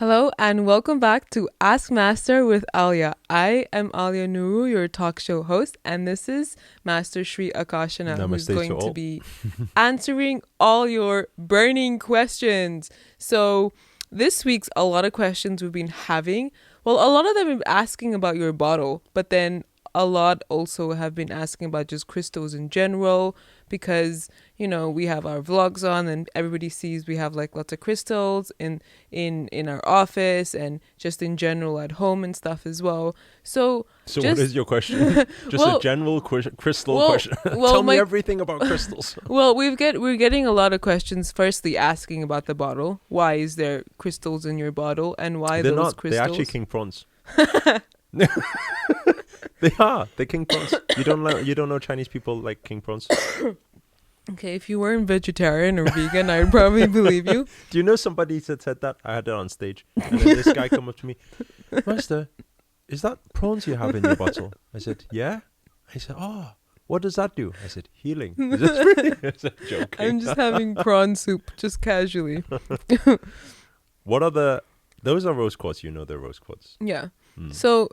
Hello and welcome back to Ask Master with Aaliyah. I am Aaliyah Nuru, your talk show host, and this is Master Sri Akarshana, who's Namaste going to to all. be answering all your burning questions. So this week's a lot of questions we've been having. Well, a lot of them have been asking about your bottle, but then a lot also have been asking about just crystals in general because, you know, we have our vlogs on and everybody sees we have like lots of crystals in our office and just in general at home and stuff as well. So what is your question? Just a general crystal question. Tell me everything about crystals. Well, we're getting a lot of questions. Firstly, asking about the bottle. Why is there crystals in your bottle, and why They're those not. crystals? They're actually king prawns. They are. They're king prawns. You don't know Chinese people like king prawns. Okay, if you weren't vegetarian or vegan, I'd probably believe you. Do you know somebody that said that? I had it on stage, and then this guy come up to me, Master, is that prawns you have in your bottle? I said, yeah. He said, oh, what does that do? I said, healing. Is this really? I said, joking. I'm just having prawn soup, just casually. What are those are rose quartz. You know they're rose quartz. Yeah. So,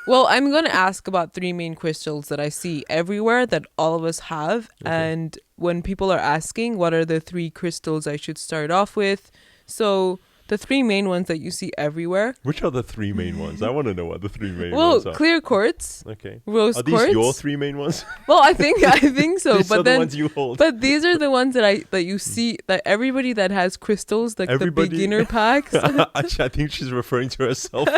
well, I'm going to ask about three main crystals that I see everywhere that all of us have. Okay. And when people are asking, what are the three crystals I should start off with? So the three main ones that you see everywhere. Which are the three main ones? I want to know what the three main Well, ones are. clear quartz, Okay. rose Are these quartz. your three main ones? Well, I think so. These but are then, the ones you hold. but these are the ones that you see, that everybody that has crystals, like Everybody- the beginner packs. Actually, I think she's referring to herself.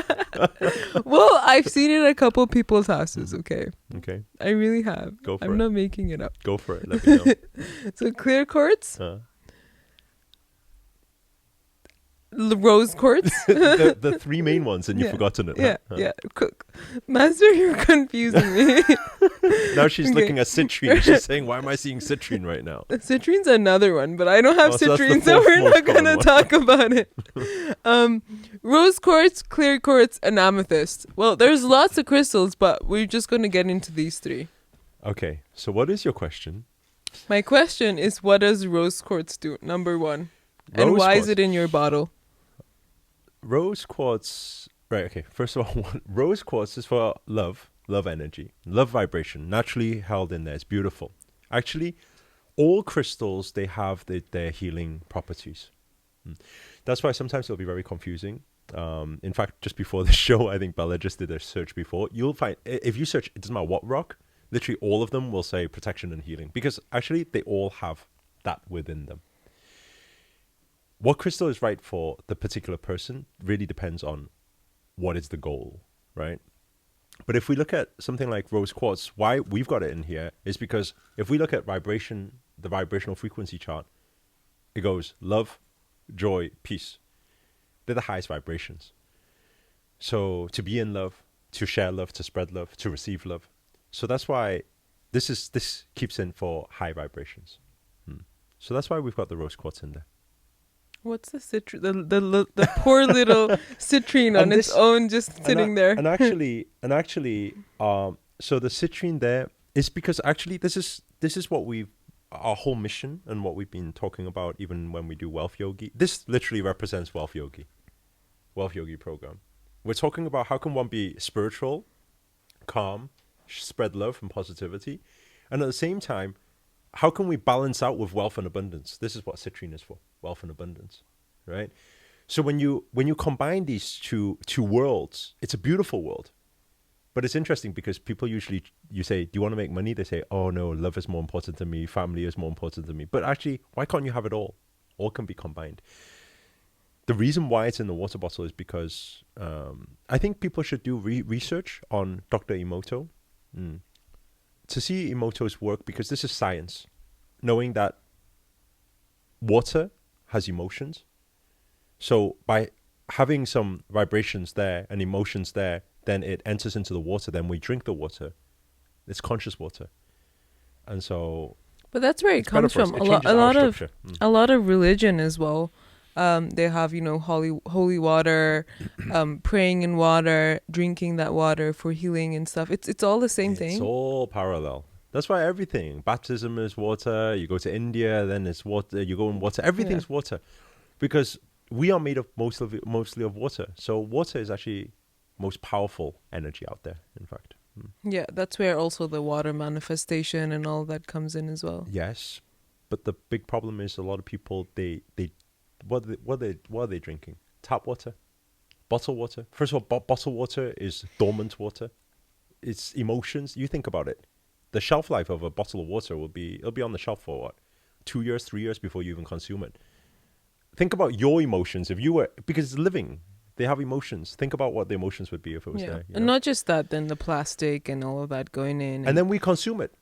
Well, I've seen it at a couple people's houses. Okay, Okay, I really have. go for I'm it. not making it up. Go for it. Let me know. So clear quartz, rose quartz. the three main ones, and you've Yeah. forgotten it. Yeah, huh? yeah. Master, you're confusing me. Now she's Okay. looking at citrine. She's saying, "Why am I seeing citrine right now?" Citrine's another one, but I don't have Oh, so that's the citrine, so fourth we're most not gonna common one. talk about it. Rose quartz, clear quartz, and amethyst. Well, there's lots of crystals, but we're just gonna get into these three. Okay, so what is your question? My question is, what does rose quartz do? Number one, and Rose why is quartz. it in your bottle? Rose quartz. Right. Okay. First of all, rose quartz is for love energy, love vibration, naturally held in there. It's beautiful. Actually, all crystals, they have their healing properties. That's why sometimes it'll be very confusing. In fact, just before the show, I think Bella just did a search before. You'll find, if you search, it doesn't matter what rock, literally all of them will say protection and healing, because actually they all have that within them. What crystal is right for the particular person really depends on what is the goal, right? But if we look at something like rose quartz, why we've got it in here is because if we look at vibration, the vibrational frequency chart, it goes love, joy, peace. They're the highest vibrations. So to be in love, to share love, to spread love, to receive love. So that's why this keeps in for high vibrations. So that's why we've got the rose quartz in there. What's the citrine? The poor little citrine on And its this- own, just sitting there. And actually, so the citrine there is because actually this is what our whole mission and what we've been talking about even when we do Wealth Yogi. This literally represents Wealth Yogi program. We're talking about how can one be spiritual, calm, spread love and positivity, and at the same time, how can we balance out with wealth and abundance? This is what citrine is for, wealth and abundance, right? So when you combine these two worlds, it's a beautiful world. But it's interesting because people usually, you say, do you want to make money? They say, oh no, love is more important to me, family is more important to me. But actually, why can't you have it all? All can be combined. The reason why it's in the water bottle is because I think people should do research on Dr. Emoto to see Emoto's work, because this is science, knowing that water has emotions. So by having some vibrations there and emotions there, then it enters into the water. Then we drink the water. It's conscious water. And so... But that's where it comes from. It changes our structure. A lot of religion as well. They have, holy water, praying in water, drinking that water for healing and stuff. It's all the same thing. It's all parallel. That's why everything. Baptism is water. You go to India, then it's water. You go in water. Everything's water. Because we are made of mostly of water. So water is actually most powerful energy out there, in fact. Yeah, that's where also the water manifestation and all that comes in as well. Yes, but the big problem is a lot of people, what are they drinking? Tap water, bottled water. First of all, bottled water is dormant water. It's emotions. You think about it. The shelf life of a bottle of water it'll be on the shelf for what? 2 years, 3 years before you even consume it. Think about your emotions because it's living. They have emotions. Think about what the emotions would be if it was there. And not just that, then the plastic and all of that going in. And then we consume it.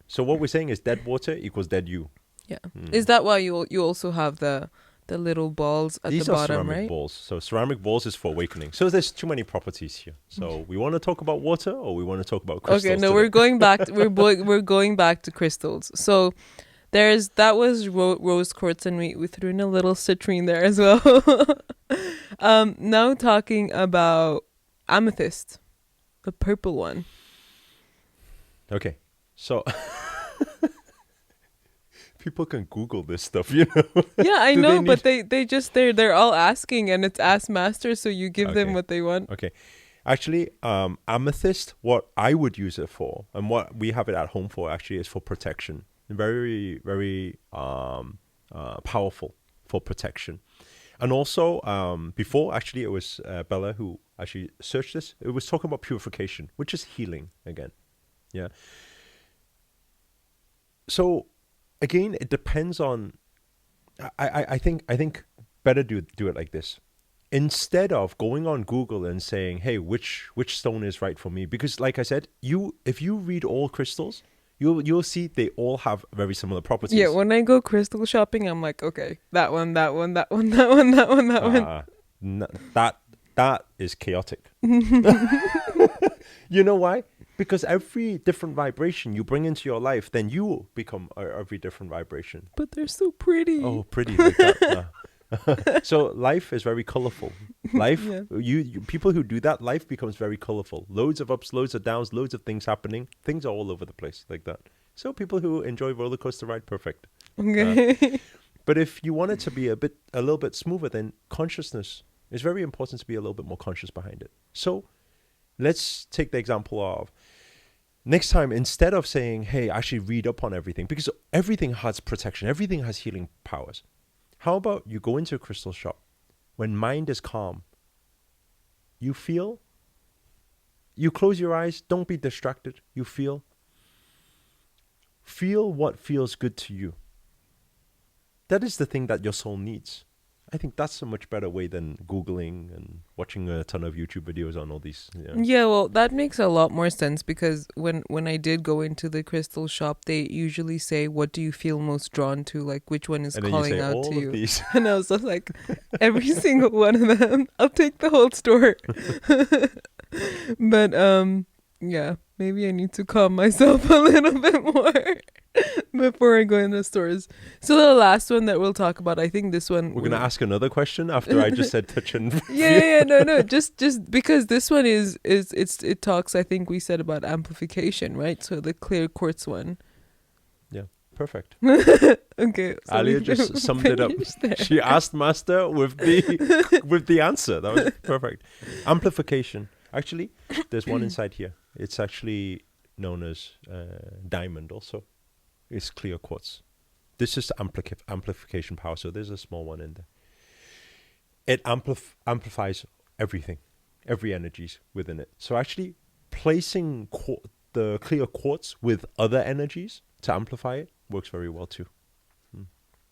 So what we're saying is dead water equals dead you. Yeah. Is that why you also have the little balls at These the bottom, are ceramic right? balls. So ceramic balls is for awakening. So there's too many properties here. So we want to talk about water, or we want to talk about crystals? Okay, no, today? we're going back. We're going back to crystals. So that was rose quartz, and we threw in a little citrine there as well. Now talking about amethyst, the purple one. Okay, so people can Google this stuff, you know. Yeah, I know, but they're all asking, and it's Ask Master, so you give them Okay. what they want. Okay, actually, amethyst, what I would use it for, and what we have it at home for, actually, is for protection. Very, very powerful for protection. And also, before, actually, it was Bella who actually searched this. It was talking about purification, which is healing again. Yeah. So, again, it depends on. I think better do it like this. Instead of going on Google and saying, "Hey, which stone is right for me?" Because, like I said, if you read all crystals, you'll see they all have very similar properties. Yeah, when I go crystal shopping, I'm like, okay, that one, that one, that one, that one, that one, that one. That is chaotic. You know why? Because every different vibration you bring into your life, then you become every different vibration. But they're so pretty. Oh, pretty like that. So life is very colorful. Life, you people who do that, life becomes very colorful. Loads of ups, loads of downs, loads of things happening. Things are all over the place like that. So people who enjoy roller coaster ride, perfect. Okay. But if you want it to be a little bit smoother, then consciousness is very important to be a little bit more conscious behind it. So let's take the example of next time, instead of saying, "Hey, actually read up on everything," because everything has protection, everything has healing powers. How about you go into a crystal shop when mind is calm? You close your eyes, don't be distracted. You feel what feels good to you. That is the thing that your soul needs. I think that's a much better way than Googling and watching a ton of YouTube videos on all these. Yeah, well, that makes a lot more sense because when I did go into the crystal shop, they usually say, "What do you feel most drawn to? Like, which one is And then calling you say, out all to of you?" these. And I was just like, every single one of them. I'll take the whole store. But yeah, maybe I need to calm myself a little bit more before I go in the stores. So the last one that we'll talk about, I think this one We're gonna ask another question after I just said touch and no, just because this one it talks, I think we said about amplification, right? So the clear quartz one. Yeah, perfect. Okay, so Aaliyah just summed it up. there. She asked Master with the answer. That was perfect. Amplification. Actually, there's one inside here. It's actually known as diamond also. It's clear quartz. This is amplification power. So there's a small one in there. It amplifies everything, every energies within it. So actually placing the clear quartz with other energies to amplify it works very well too.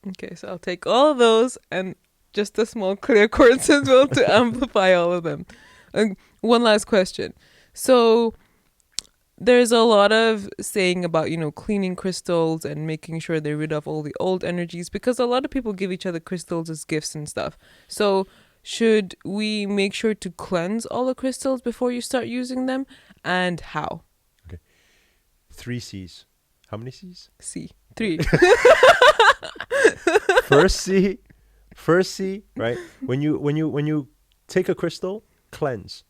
Okay, so I'll take all of those and just a small clear quartz as well to amplify all of them. One last question. So there's a lot of saying about, cleaning crystals and making sure they're rid of all the old energies because a lot of people give each other crystals as gifts and stuff. So should we make sure to cleanse all the crystals before you start using them, and how? Okay. 3 C's. How many C's? 3. First C, right? When you take a crystal, cleanse.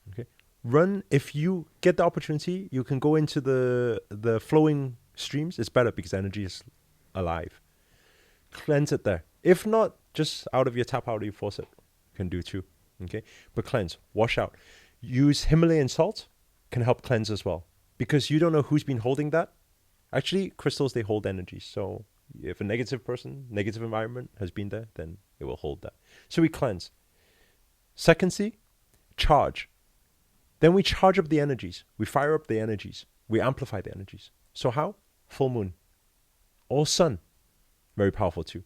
Okay. Run, if you get the opportunity, you can go into the flowing streams. It's better because energy is alive. Cleanse it there. If not, Just out of your tap, out of your faucet. Can do too. Okay? But cleanse. Wash out. Use Himalayan salt. Can help cleanse as well. Because you don't know who's been holding that. Actually, crystals, they hold energy. So if a negative person, negative environment has been there, then it will hold that. So we cleanse. Second C, charge. Then we charge up the energies. We fire up the energies. We amplify the energies. So how? Full moon. Or sun. Very powerful too.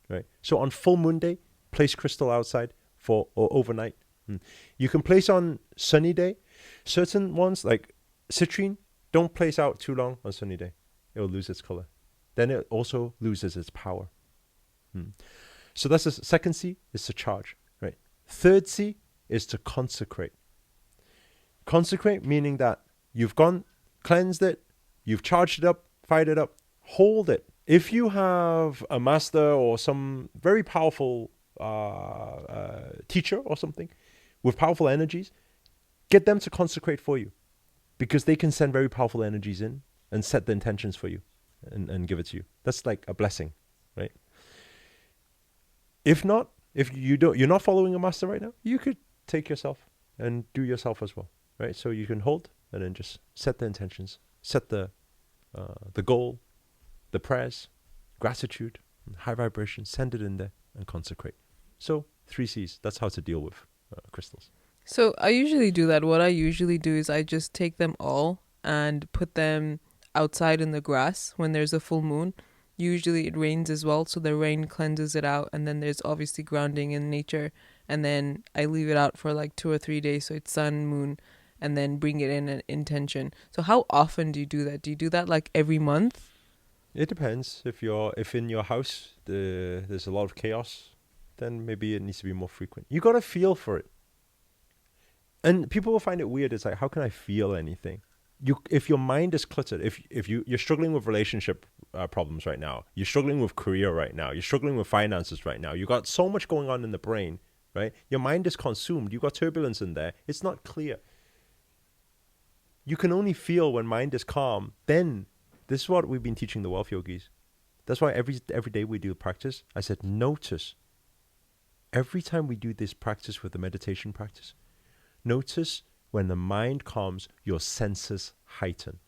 Right? So on full moon day, place crystal outside for or overnight. You can place on sunny day. Certain ones like citrine, don't place out too long on sunny day. It will lose its color. Then it also loses its power. So that's the second C, is to charge. Right? Third C is to consecrate. Consecrate meaning that you've gone, cleansed it, you've charged it up, fired it up, hold it. If you have a master or some very powerful teacher or something with powerful energies, get them to consecrate for you, because they can send very powerful energies in and set the intentions for you and give it to you. That's like a blessing, right? If not, if you're not following a master right now, you could take yourself and do yourself as well, right? So you can hold and then just set the intentions, set the goal, the prayers, gratitude, high vibration, send it in there and consecrate. So 3 C's, that's how to deal with crystals. So I usually do that. What I usually do is I just take them all and put them outside in the grass when there's a full moon. Usually it rains as well, so the rain cleanses it out, and then there's obviously grounding in nature, and then I leave it out for like 2 or 3 days, so it's sun, moon, and then bring it in an intention. So how often do you do that? Do you do that like every month? It depends. If in your house there's a lot of chaos, then maybe it needs to be more frequent. You got to feel for it. And people will find it weird. It's like, how can I feel anything? If your mind is cluttered, if you're struggling with relationship problems right now, you're struggling with career right now, you're struggling with finances right now, you got so much going on in the brain, right? Your mind is consumed. You got turbulence in there. It's not clear. You can only feel when mind is calm. Then this is what we've been teaching the wealth yogis. That's why every day we do practice, I said, notice every time we do this practice with the meditation practice, notice when the mind calms, your senses heighten.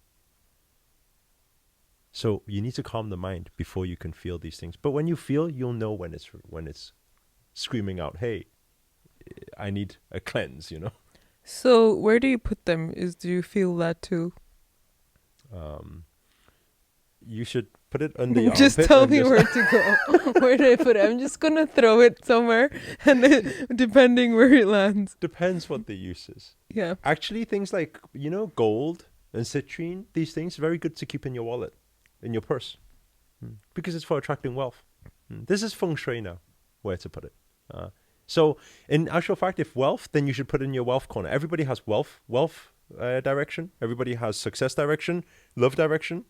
So you need to calm the mind before you can feel these things. But when you feel, you'll know when it's screaming out, hey, I need a cleanse, you know. So where do you put them? Do you feel that too? You should put it under your just armpit. Tell me where to go. Where do I put it? I'm just gonna throw it somewhere, and then depending where it lands. Depends what the use is. Yeah. Actually, things like, gold and citrine, these things, very good to keep in your wallet, in your purse, because it's for attracting wealth. This is feng shui now, where to put it. So in actual fact, if wealth, then you should put it in your wealth corner. Everybody has wealth direction. Everybody has success direction, love direction.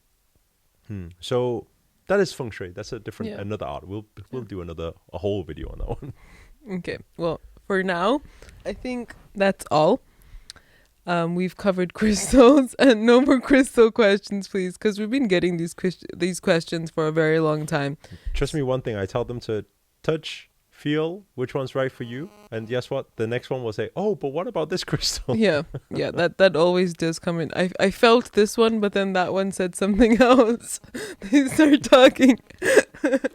So that is feng shui. That's another art. We'll do a whole video on that one. Okay. Well, for now, I think that's all. We've covered crystals, and no more crystal questions, please, because we've been getting these questions for a very long time. Trust me, one thing, I tell them to touch, feel which one's right for you, and guess what? The next one will say, "Oh, but what about this crystal?" Yeah. That always does come in. I felt this one, but then that one said something else. They start talking.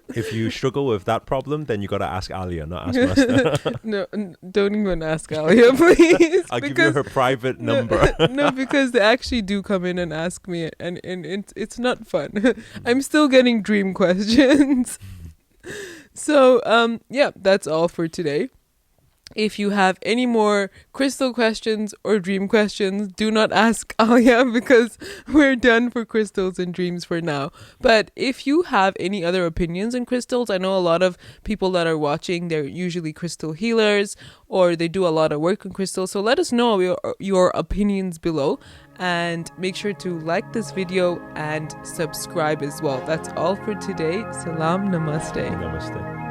If you struggle with that problem, then you gotta ask Aaliyah, not ask Master. No, don't even ask Aaliyah, please. I'll give you her private number. No, because they actually do come in and ask me, and it's not fun. I'm still getting dream questions. So, that's all for today. If you have any more crystal questions or dream questions, do not ask Aaliyah, because we're done for crystals and dreams for now. But if you have any other opinions on crystals, I know a lot of people that are watching, they're usually crystal healers, or they do a lot of work on crystals. So let us know your opinions below, and make sure to like this video and subscribe as well. That's all for today. Salam, namaste. Namaste.